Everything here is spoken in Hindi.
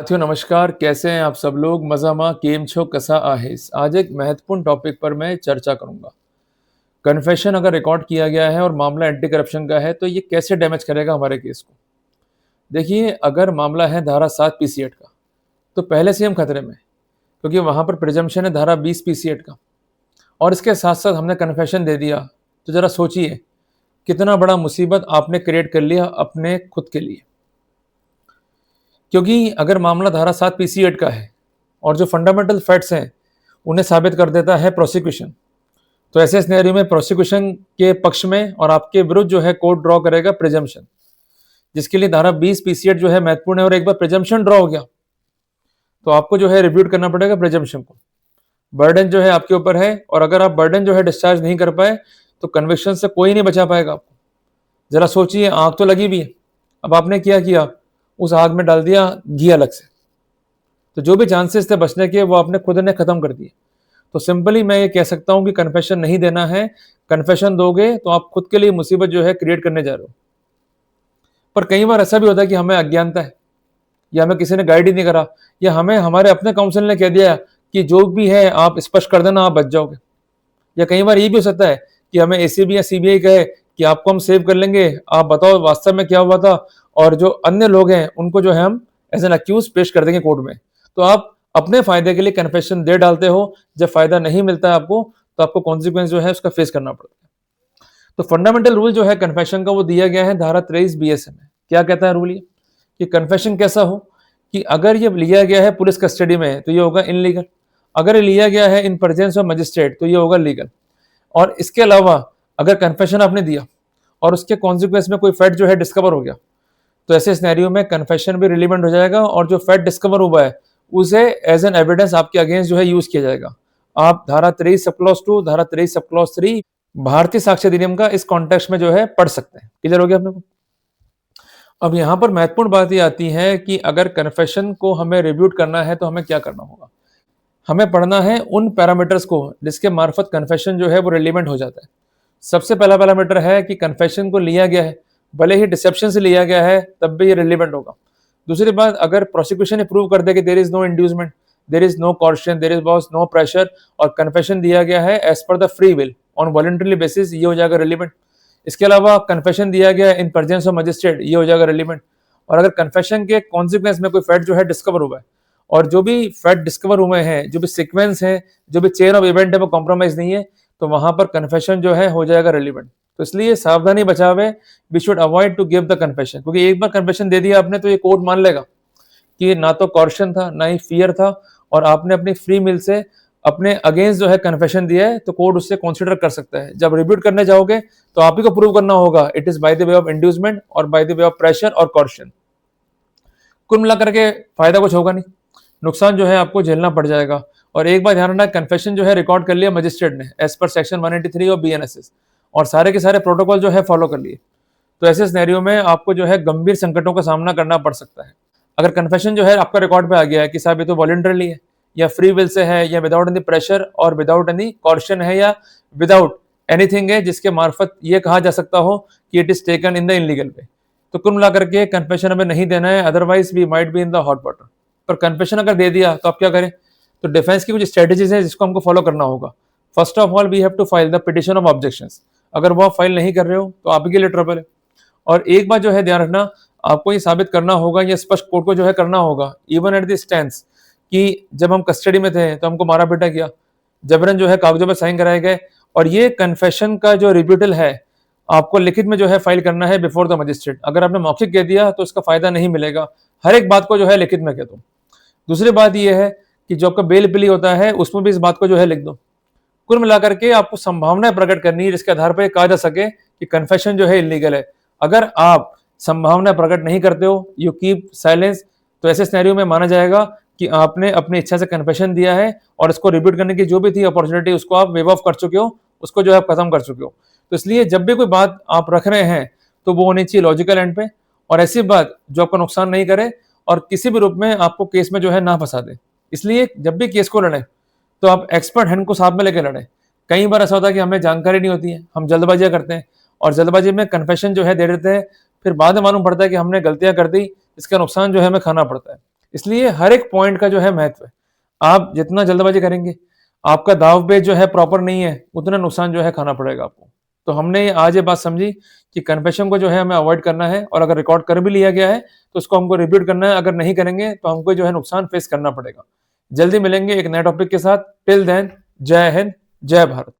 साथियों नमस्कार, कैसे हैं आप सब लोग? मज़ामा केम छो कसा आहेस। आज एक महत्वपूर्ण टॉपिक पर मैं चर्चा करूंगा। कन्फेशन अगर रिकॉर्ड किया गया है और मामला एंटी करप्शन का है तो ये कैसे डैमेज करेगा हमारे केस को। देखिए, अगर मामला है धारा 7 पीसी8 का तो पहले से ही हम खतरे में, क्योंकि वहां पर प्रिजम्पशन है धारा 20 पीसी8 का, और इसके साथ साथ हमने कन्फेशन दे दिया। तो जरा सोचिए कितना बड़ा मुसीबत आपने क्रिएट कर लिया अपने खुद के लिए। क्योंकि अगर मामला धारा 7 पीसी8 का है और जो फंडामेंटल फैक्ट्स हैं उन्हें साबित कर देता है प्रोसिक्यूशन, तो ऐसे सिनेरियो में प्रोसिक्यूशन के पक्ष में और आपके विरुद्ध जो है कोर्ट ड्रॉ करेगा प्रिजम्पशन, जिसके लिए धारा 20 पीसी8 जो है महत्वपूर्ण है। और एक बार प्रिजम्पशन ड्रॉ हो गया तो आपको जो है रिव्यूट करना पड़ेगा प्रिजम्पशन को। बर्डन जो है आपके ऊपर है, और अगर आप बर्डन जो है डिस्चार्ज नहीं कर पाए तो कन्विक्शन से कोई नहीं बचा पाएगा आपको। जरा सोचिए, आग तो लगी भी है, अब आपने क्या किया, उस आग में डाल दिया घी अलग से, तो जो भी चांसेस थे बचने के वो आपने खुद ने खत्म कर दिए। तो सिंपली मैं ये कह सकता हूं कि कन्फेशन नहीं देना है। कन्फेशन दोगे तो आप खुद के लिए मुसीबत जो है क्रिएट करने जा रहे हो। पर कई बार ऐसा भी होता है कि हमें अज्ञानता है, या हमें किसी ने गाइड ही नहीं करा, या हमें हमारे अपने काउंसिल ने कह दिया कि जो भी है आप स्पष्ट कर देना, आप बच जाओगे। या कई बार ये भी हो सकता है कि हमें एसीबी या सीबीआई कहे कि आपको हम सेव कर लेंगे, आप बताओ वास्तव में क्या हुआ था, और जो अन्य लोग हैं उनको जो है हम एज एन अक्यूज पेश कर देंगे कोर्ट में। तो आप अपने फायदे के लिए कन्फेशन दे डालते हो, जब फायदा नहीं मिलता है आपको तो आपको कॉन्सिक्वेंस जो है उसका फेस करना पड़ता है। तो फंडामेंटल रूल जो है कन्फेशन का वो दिया गया है धारा 23 बीएसए में। क्या कहता है रूल ये कि कन्फेशन कैसा हो कि अगर ये लिया गया है पुलिस कस्टडी में तो ये होगा इनलीगल, अगर ये लिया गया है इन प्रेजेंस ऑफ मजिस्ट्रेट तो ये होगा लीगल। और इसके अलावा अगर कन्फेशन आपने दिया और उसके कॉन्सिक्वेंस में कोई फैक्ट जो है डिस्कवर हो गया तो ऐसे सिनेरियो में कन्फेशन भी रिलीवेंट हो जाएगा, और जो फैक्ट डिस्कवर हुआ है उसे एज एन एविडेंस आपके अगेंस्ट जो है यूज किया जाएगा। आप धारा 23 सब क्लॉज 2, धारा 23 सब क्लॉज 3 भारतीय साक्ष्य अधिनियम का इस कॉन्टेक्स्ट में जो है पढ़ सकते हैं। क्लियर हो गया अपने को? अब यहां पर महत्वपूर्ण बात ये आती है कि अगर कन्फेशन को हमें रिव्यूट करना है तो हमें क्या करना होगा। हमें पढ़ना है उन पैरामीटर्स को जिसके मार्फत कन्फेशन जो है वो रिलीवेंट हो जाता है। सबसे पहला पैरामीटर है कि कन्फेशन को लिया गया है, भले ही डिसेप्शन से लिया गया है तब भी ये रिलीवेंट होगा। दूसरी बात, अगर प्रोसिक्यूशन ने प्रूव कर दे कि there is no inducement, there is no coercion, there is was no pressure, और कन्फेशन दिया गया है as per the free will on voluntary basis, ये हो जाएगा रिलीवेंट। इसके अलावा कन्फेशन दिया गया इन प्रेजेंस ऑफ मजिस्ट्रेट, ये हो जाएगा रिलीवेंट। और अगर कन्फेशन के कॉन्सिक्वेंस में कोई फैक्ट जो है डिस्कवर हुआ है, और जो भी फैक्ट डिस्कवर हुए हैं, जो भी सीक्वेंस है, जो भी चेन ऑफ इवेंट है वो कॉम्प्रोमाइज नहीं है, तो वहां पर कन्फेशन जो है हो जाएगा रिलीवेंट। तो इसलिए सावधानी बचावे, we should avoid to give the confession, क्योंकि एक बार कन्फेशन दे दिया आपने तो ये कोर्ट मान लेगा कि ना तो कॉर्शन था ना ही फियर था, और आपने अपनी फ्री मिल से अपने अगेंस्ट जो है कन्फेशन दिया है, तो कोर्ट उससे कंसीडर कर सकता है। जब रिब्यूट करने जाओगे तो आप ही को प्रूव करना होगा it is by the way of inducement और by the way of pressure और कॉर्शन। कुल मिलाकर के फायदा कुछ होगा नहीं, नुकसान जो है आपको झेलना पड़ जाएगा। और एक बार ध्यान रखना, कन्फेशन जो है रिकॉर्ड कर लिया मजिस्ट्रेट ने as per section 183 of BNSS, और सारे के सारे प्रोटोकॉल जो है फॉलो कर लिए, तो ऐसे सिनेरियो में आपको जो है गंभीर संकटों का सामना करना पड़ सकता है। अगर कन्फेशन जो है आपका रिकॉर्ड पे आ गया है कि साहब ये तो वॉलंटरली है, या फ्री विल से है, या विदाउट एनी प्रेशर और विदाउट एनी कॉर्शन है, या विदाउट एनीथिंग है जिसके मार्फत ये कहा जा सकता हो कि it is taken in the illegal way, तो कुल मिलाकर के कन्फेशन हमें नहीं देना है, otherwise we might be in the hot water. पर कन्फेशन अगर दे दिया तो आप क्या करें? तो डिफेंस की कुछ स्ट्रेटेजीज है जिसको हमको फॉलो करना होगा। First of all we have to file the petition of objections. अगर वो आप फाइल नहीं कर रहे हो तो आप ही के लिए ट्रबल है। और एक बात जो है ध्यान रखना, आपको ये साबित करना होगा, या स्पष्ट कोर्ट को जो है करना होगा इवन एट द स्टैंड्स, कि जब हम कस्टडी में थे तो हमको मारा पीटा किया, जबरन जो है कागजों पर साइन कराए गए। और ये कन्फेशन का जो रिब्यूटल है आपको लिखित में जो है फाइल करना है बिफोर द मजिस्ट्रेट। अगर आपने मौखिक कह दिया तो इसका फायदा नहीं मिलेगा, हर एक बात को जो है लिखित में कह दो। दूसरी बात यह है कि जो आपका बेल प्ली होता है उसमें भी इस बात को जो है लिख दो। कुल मिलाकर के आपको संभावनाएं प्रकट करनी है जिसके आधार पर कहा जा सके कि कन्फेशन जो है इलीगल है। अगर आप संभावना प्रकट नहीं करते हो, यू कीप साइलेंस, तो ऐसे सिनेरियो में माना जाएगा कि आपने अपनी इच्छा से कन्फेशन दिया है, और इसको रिपीट करने की जो भी थी अपॉर्चुनिटी उसको आप वेव ऑफ कर चुके हो, उसको जो है आप खत्म कर चुके हो। तो इसलिए जब भी कोई बात आप रख रहे हैं तो वो होनी चाहिए लॉजिकल एंड पे, और ऐसी बात जो आपको नुकसान नहीं करे और किसी भी रूप में आपको केस में जो है ना फंसा दे। इसलिए जब भी केस को लड़े तो आप एक्सपर्ट हैंड को साथ में लेकर लड़े। कई बार ऐसा होता है कि हमें जानकारी नहीं होती है, हम जल्दबाजियां करते हैं, और जल्दबाजी में कन्फेशन जो है दे देते हैं, फिर बाद में मालूम पड़ता है कि हमने गलतियां कर दी, इसका नुकसान जो है हमें खाना पड़ता है। इसलिए हर एक पॉइंट का जो है महत्व है। आप जितना जल्दबाजी करेंगे, आपका दाव पेच जो है प्रॉपर नहीं है, उतना नुकसान जो है खाना पड़ेगा आपको। तो हमने आज ये बात समझी कि कन्फेशन को जो है हमें अवॉइड करना है, और अगर रिकॉर्ड कर भी लिया गया है तो उसको हमको रिपीट करना है। अगर नहीं करेंगे तो हमको जो है नुकसान फेस करना पड़ेगा। जल्दी मिलेंगे एक नए टॉपिक के साथ। टिल देन, जय हिंद, जय भारत।